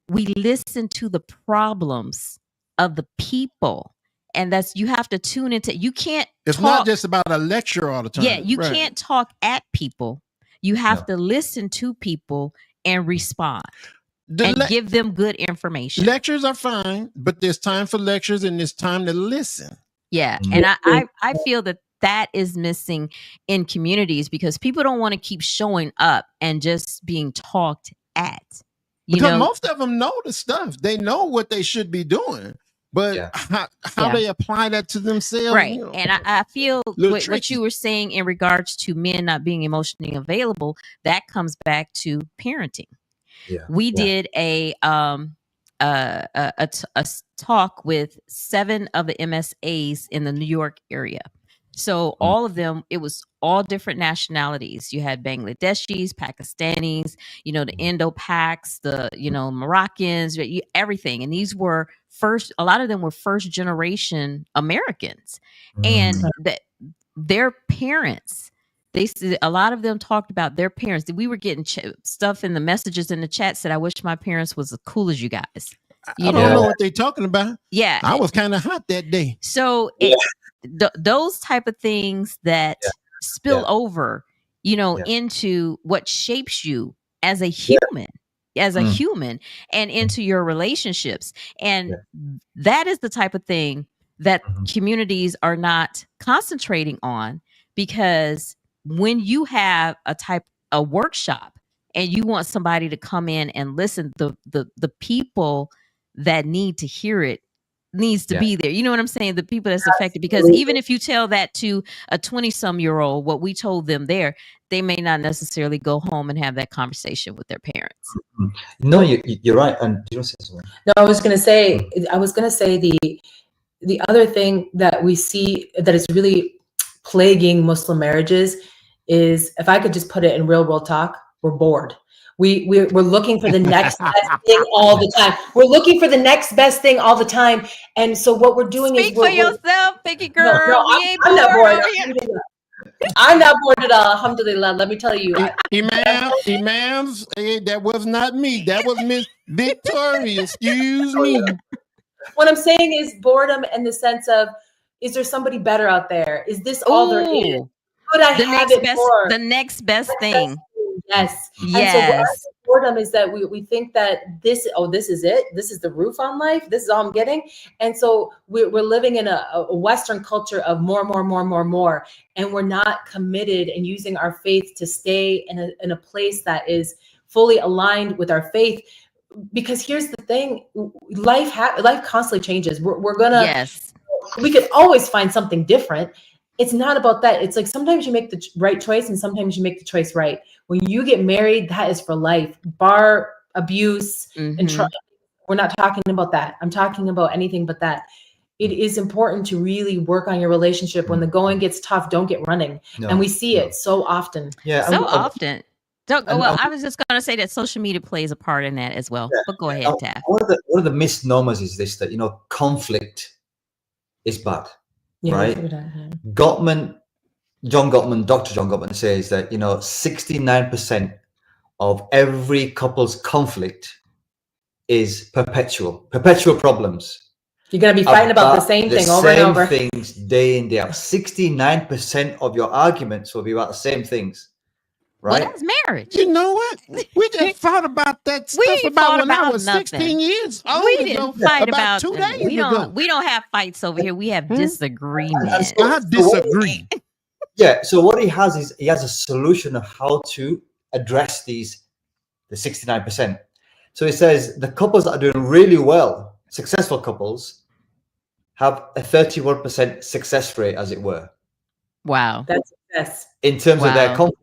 we listened to the problems of the people. And that's, you have to tune into, you can't It's talk, not just about a lecture all the time. yeah, you Right. can't talk at people. You have No. to listen to people and respond The and give them good information. lectures are fine, but there's time for lectures and there's time to listen. Yeah. Mhm. And I feel that is missing in communities because people don't want to keep showing up and just being talked at. You Because know, most of them know the stuff. They know what they should be doing. But Yeah. how Yeah. they apply that to themselves. right. You know, And I feel little what tricky. you were saying in regards to men not being emotionally available, that comes back to parenting. Yeah. We Yeah. did a talk with 7 of the MSAs in the New York area. So all of them, it was all different nationalities. You had Bangladeshis, Pakistanis, you know, the Indo-Pacs, the, you know, Moroccans, everything. And these were a lot of them were first generation Americans. And that their parents, a lot of them talked about their parents. We were getting stuff in the messages in the chat said, I wish my parents was as cool as you guys. I don't know what they're talking about. Yeah. I was kind of hot that day. So those type of things that spill over, you know, into what shapes you as a human, and into your relationships. And that is the type of thing that communities are not concentrating on, because when you have a workshop and you want somebody to come in and listen, the people that need to hear it needs to be there. You know what I'm saying? The people that's affected, because even if you tell that to a 20-some-year-old, what we told them there, they may not necessarily go home and have that conversation with their parents. No, you're right. And do you want to say something? No, I was going to say the other thing that we see that is really plaguing Muslim marriages is, if I could just put it in real world talk, we're bored. We're looking for the next best thing all the time. We're looking for the next best thing all the time. And so what we're doing Speak is we're, for yourself, Picky girl. No, we ain't I'm not bored bored. over here. I'm not bored at all. Alhamdulillah. Let me tell you. Imams, that was not me. That was Miss Victoria. Excuse me. What I'm saying is boredom in the sense of, is there somebody better out there? Is this all there is? Could I have it more? The next best thing. Yes. Yes. And so what boredom is that we think that this is it. This is the roof on life. This is all I'm getting. And so we're living in a Western culture of more. And we're not committed and using our faith to stay in a place that is fully aligned with our faith. Because here's the thing, life constantly changes. We're gonna, we could always find something different. It's not about that. It's like sometimes you make the right choice and sometimes you make the choice right. When you get married, that is for life. Bar abuse and we're not talking about that. I'm talking about anything but that. It is important to really work on your relationship. When the going gets tough, don't get running. And we see it so often. Yeah, so often. I was just going to say that social media plays a part in that as well. But go ahead, Taf. One of the misnomers is this, that, you know, conflict is bad, right? John Gottman, Dr. John Gottman says that, you know, 69% of every couple's conflict is perpetual problems. You're going to be fighting about the same thing over and over. The same things day in, day out. 69% of your arguments will be about the same things. Right? Well, that's marriage. You know what? We just fought about that stuff about when I was 16 years old. We didn't fight about 2 days ago. We don't have fights over here. We have disagreements. I disagree. Yeah. So what he has is he has a solution of how to address the 69%. So he says the couples that are doing really well, successful couples, have a 31% success rate, as it were. Wow. That's success. In terms of their conflict.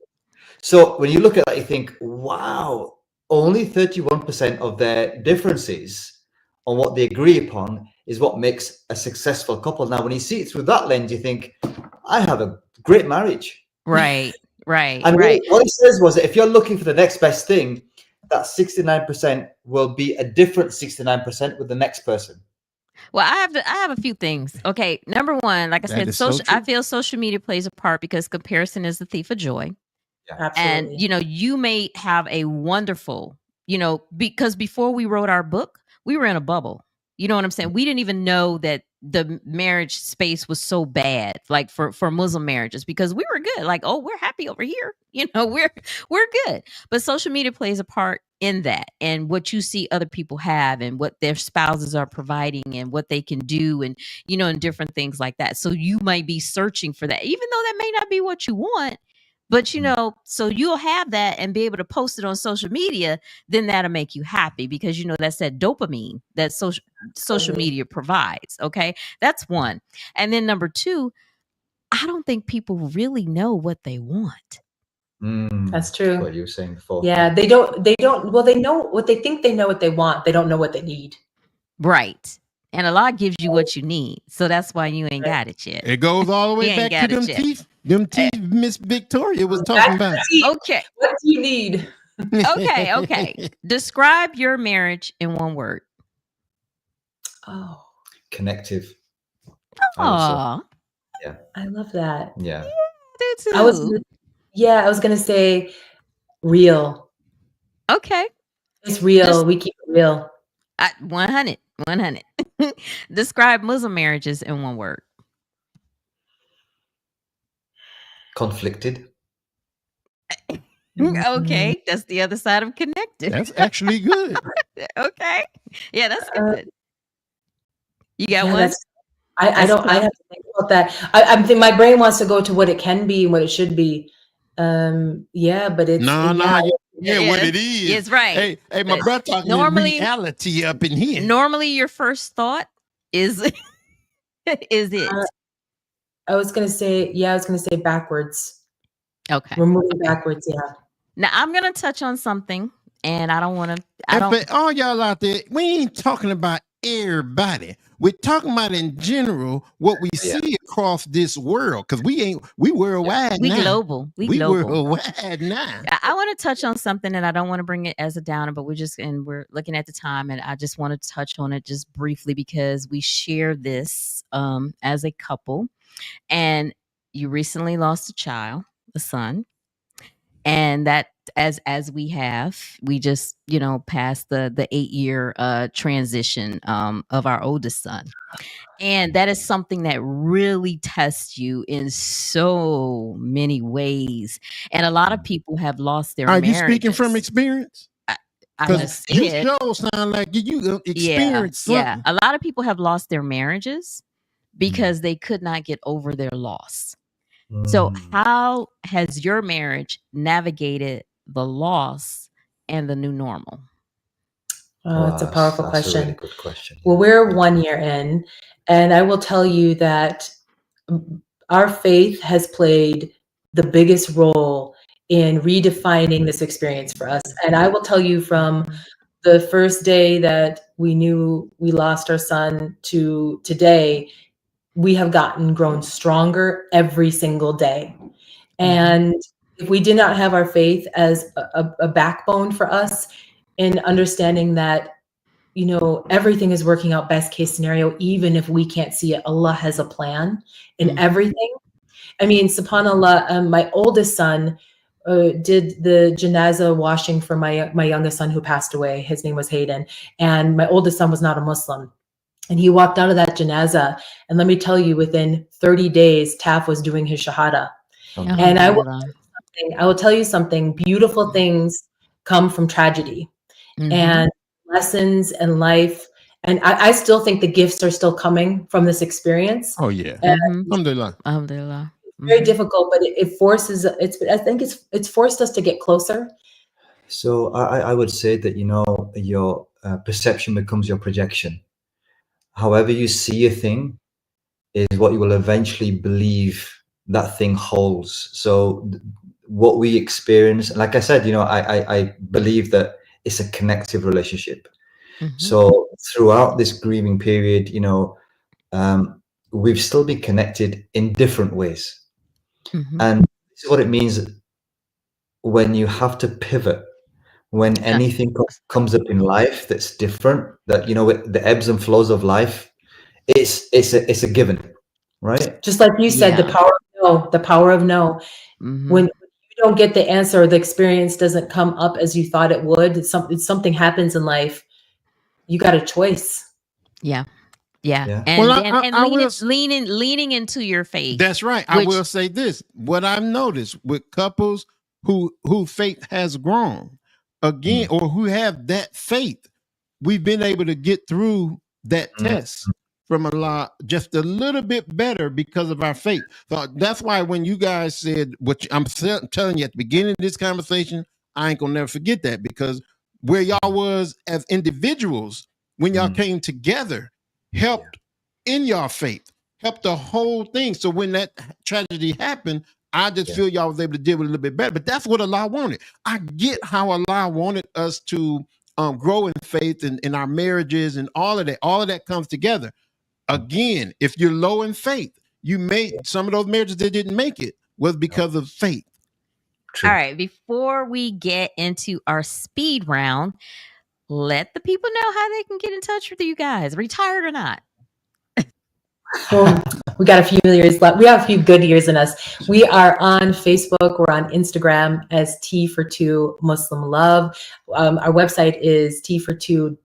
So when you look at that, you think, wow, only 31% of their differences on what they agree upon is what makes a successful couple. Now, when you see it through that lens, you think, I have a great marriage. Right. Right. And Right. what it says was that if you're looking for the next best thing, that 69% will be a different 69% with the next person. Well, I have a few things. Okay, number one, like I That said, is so social. I true. feel social media plays a part because comparison is the thief of joy. And Absolutely. you may have a wonderful, because before we wrote our book, we were in a bubble. You know what I'm saying? We didn't even know that the marriage space was so bad, like for Muslim marriages, because we were good. Like, oh, we're happy over here. We're good. But social media plays a part in that, and what you see other people have, and what their spouses are providing, and what they can do, and and different things like that. So you might be searching for that, even though that may not be what you want. But so you'll have that and be able to post it on social media, then that'll make you happy because that's that dopamine that social Absolutely. media provides. Okay. That's one. And then number two, I don't think people really know what they want. That's true. What you were saying before. Yeah, they don't, well, they know what they think, they know what they want. They don't know what they need. Right. And Allah gives you what you need. So that's why you ain't got it yet. It goes all the He way ain't back to got it them yet. teeth. Them teeth Miss Victoria was talking about. Okay. What do you need? Okay. Describe your marriage in one word. Oh, Connective. Aw. I love that. Yeah. Do too. I was gonna say real. Okay. It's real. Just- we keep it real. 100. Describe Muslim marriages in one word. Conflicted. Okay. That's the other side of connected. That's actually good. Okay. Yeah, that's good. You got Yeah, one? I That's don't. I tough. have to think about that. I'm thinking my brain wants to go to what it can be and what it should be. Yeah, but it's No, Yeah, what it is. It's right. Hey, my But brother talking normally- reality up in here. Normally your first thought is is it. I was gonna say backwards. Okay. We're moving backwards. Yeah. Now I'm gonna touch on something, and I don't want to. But all y'all out there, we ain't talking about everybody. We're talking about in general what we see across this world, because we worldwide We now. global. We We global. worldwide now. I want to touch on something, and I don't want to bring it as a downer, but we're looking at the time, and I just want to touch on it just briefly because we share this as a couple, and you recently lost a son, and that as we just passed the 8-year transition of our oldest son. And that is something that really tests you in so many ways. And a lot of people have lost their Are marriages. you speaking from experience? I Because just you said, sure sound like you experienced something. yeah. A lot of people have lost their marriages because they could not get over their loss. So how has your marriage navigated the loss and the new normal? Oh, it's a powerful That's question. a really good question. Well, we're 1 year in, and I will tell you that our faith has played the biggest role in redefining this experience for us. And I will tell you from the first day that we knew we lost our son to today, we have grown stronger every single day. And if we did not have our faith as a backbone for us in understanding that, everything is working out best case scenario, even if we can't see it, Allah has a plan in everything. I mean, subhanAllah, my oldest son did the janazah washing for my youngest son who passed away. His name was Hayden. And my oldest son was not a Muslim. And he walked out of that janazah. And let me tell you, within 30 days, Taf was doing his shahada. And I will tell you something, beautiful things come from tragedy and lessons and life. And I still think the gifts are still coming from this experience. Oh yeah. Alhamdulillah. Very difficult, but it forces, I think it's forced us to get closer. So I would say that, your perception becomes your projection. However you see a thing is what you will eventually believe that thing holds. So what we experience, like I said, I believe that it's a connective relationship. So throughout this grieving period, we've still been connected in different ways. And this is what it means when you have to pivot, when anything comes up in life that's different, that, the ebbs and flows of life, it's a given, right? Just like you said, the power of no. When you don't get the answer, or the experience doesn't come up as you thought it would, something happens in life, you got a choice. Yeah. And Well, leaning into your faith. That's right. I will say this. What I've noticed with couples who faith has grown again, or who have that faith, we've been able to get through that test from just a little bit better because of our faith. So that's why when you guys said, what I'm telling you at the beginning of this conversation, I ain't gonna never forget that, because where y'all was as individuals when y'all came together helped in your faith, helped the whole thing. So when that tragedy happened, I just feel y'all was able to deal with it a little bit better. But that's what Allah wanted. I get how Allah wanted us to grow in faith and in our marriages and all of that. All of that comes together. Again, if you're low in faith, you made some of those marriages that didn't make it was because of faith. True. All right. Before we get into our speed round, let the people know how they can get in touch with you guys, retired or not. Well, we got a few years left. We have a few good years in us. We are on Facebook. We're on Instagram as T for Two Muslim Love. Our website is tfor2.uk.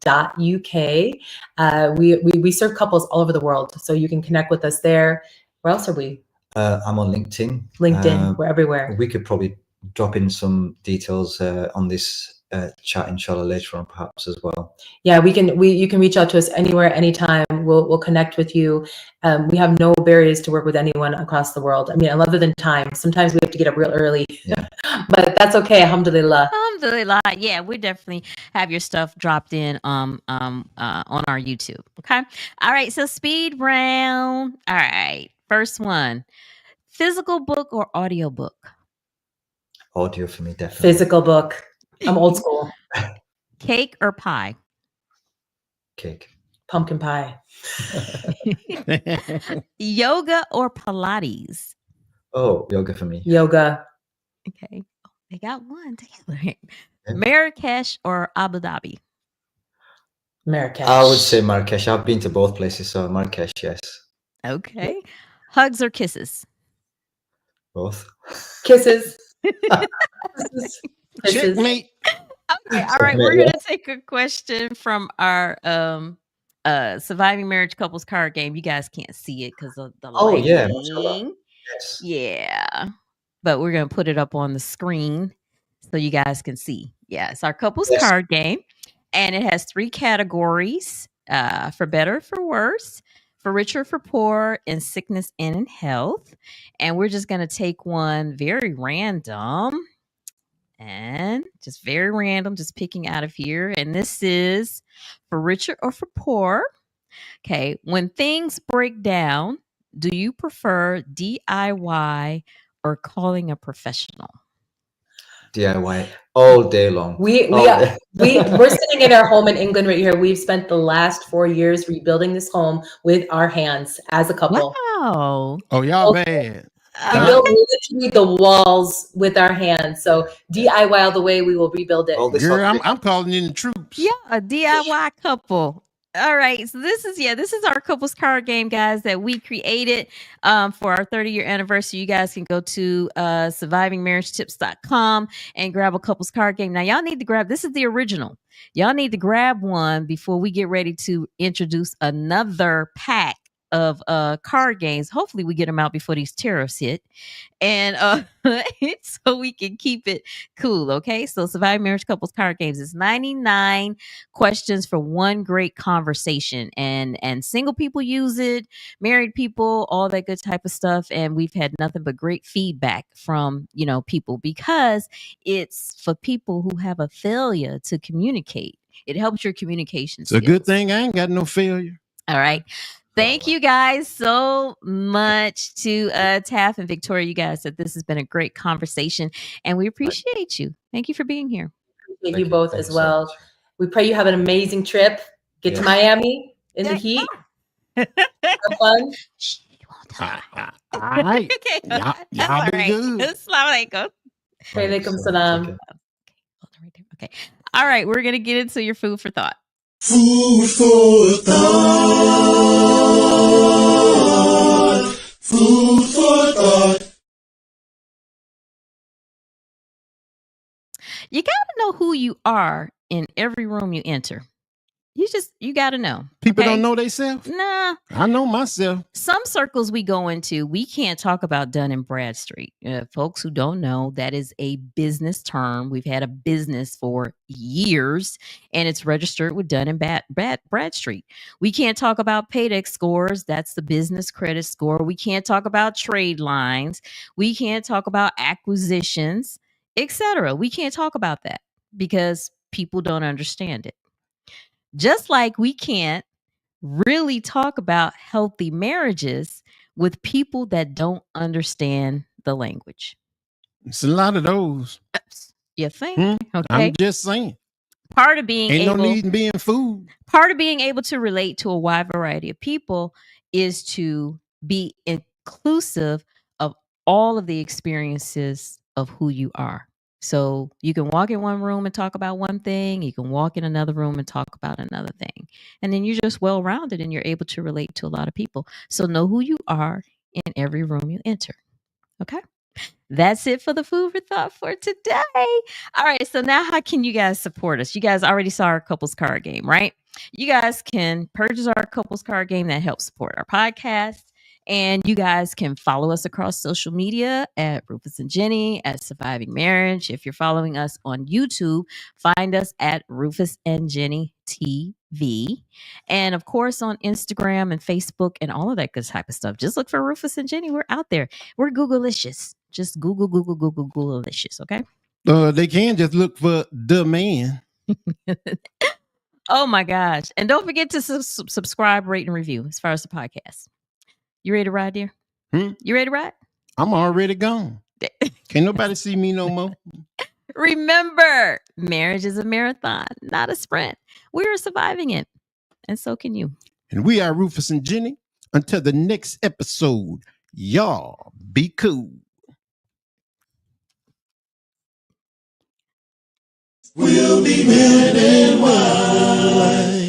We serve couples all over the world, so you can connect with us there. Where else are we? I'm on LinkedIn. We're everywhere. We could probably drop in some details on this chat, inshallah, later on, perhaps as well. Yeah, you can reach out to us anywhere, anytime. We'll connect with you. We have no barriers to work with anyone across the world. I mean, other than time. Sometimes we have to get up real early, but that's okay. Alhamdulillah. Alhamdulillah. Yeah, we definitely have your stuff dropped in on our YouTube. Okay. All right. So speed round. All right. First one: physical book or audio book? Audio for me, definitely. Physical book. I'm old school. Cake or pie? Cake. Pumpkin pie. Yoga or Pilates? Oh, yoga for me. Yoga. Okay. They got one together. Yeah. Marrakesh or Abu Dhabi? Marrakesh. I would say Marrakesh. I've been to both places, so Marrakesh, yes. Okay. Hugs or kisses? Both. Kisses. Checkmate. Okay. All right. We're gonna take a question from our surviving marriage couples card game. You guys can't see it because of the lighting. Yes. Yeah. But we're gonna put it up on the screen so you guys can see. Yeah, it's our couples card game. And it has 3 categories: for better, for worse, for richer, for poor, in sickness and in health. And we're just gonna take one very random. And just very random, just picking out of here. And this is for richer or for poor. Okay. When things break down, do you prefer DIY or calling a professional? DIY all day long. We're sitting in our home in England right here. We've spent the last 4 years rebuilding this home with our hands as a couple. Wow. Oh, y'all bad. We built literally the walls with our hands. So DIY all the way, we will rebuild it. Girl, I'm calling in the troops. Yeah, a DIY couple. All right. So this is our couples card game, guys, that we created for our 30-year anniversary. You guys can go to survivingmarriagetips.com and grab a couples card game. Now, y'all need to grab, this is the original. Y'all need to grab one before we get ready to introduce another pack of card games. Hopefully we get them out before these tariffs hit, and so we can keep it cool. Okay, so surviving marriage couples card games is 99 questions for one great conversation, and single people use it, married people, all that good type of stuff. And we've had nothing but great feedback from people, because it's for people who have a failure to communicate. It helps your communication skills. It's a good thing I ain't got no failure. All right. Thank you guys so much to Taf and Victoria. You guys said this has been a great conversation, and we appreciate you. Thank you for being here. Thank you both as well. We pray you have an amazing trip. Get to Miami in the heat. Have fun. All right. Okay. Y'all be good. Assalamualaikum. Walaikum salam. Okay. All right. We're going to get into your food for thought. Food for thought. Food for thought. You got to know who you are in every room you enter. You got to know. People okay? don't know themselves. Nah. I know myself. Some circles we go into, we can't talk about Dun and Bradstreet. Folks who don't know, that is a business term. We've had a business for years, and it's registered with Dun and Bradstreet. We can't talk about Paydex scores. That's the business credit score. We can't talk about trade lines. We can't talk about acquisitions, etc. We can't talk about that because people don't understand it. Just like we can't really talk about healthy marriages with people that don't understand the language. It's a lot of those. You think? Okay. I'm just saying. Part of being Ain't able, no need in being fooled. Part of being able to relate to a wide variety of people is to be inclusive of all of the experiences of who you are. So you can walk in one room and talk about one thing. You can walk in another room and talk about another thing. And then you're just well-rounded and you're able to relate to a lot of people. So know who you are in every room you enter. Okay? That's it for the food for thought for today. All right. So now how can you guys support us? You guys already saw our couples card game, right? You guys can purchase our couples card game that helps support our podcast. And you guys can follow us across social media at Rufus and Jenny, at Surviving Marriage. If you're following us on YouTube, find us at Rufus and Jenny TV. And of course, on Instagram and Facebook and all of that good type of stuff. Just look for Rufus and Jenny. We're out there. We're Googleicious. Just Googleicious, okay? They can just look for the man. Oh my gosh. And don't forget to subscribe, rate, and review as far as the podcast. You ready to ride, dear? You ready to ride? I'm already gone. Can't nobody see me no more. Remember, marriage is a marathon, not a sprint. We're surviving it. And so can you. And we are Rufus and Jenny. Until the next episode, y'all be cool. We'll be men and wives.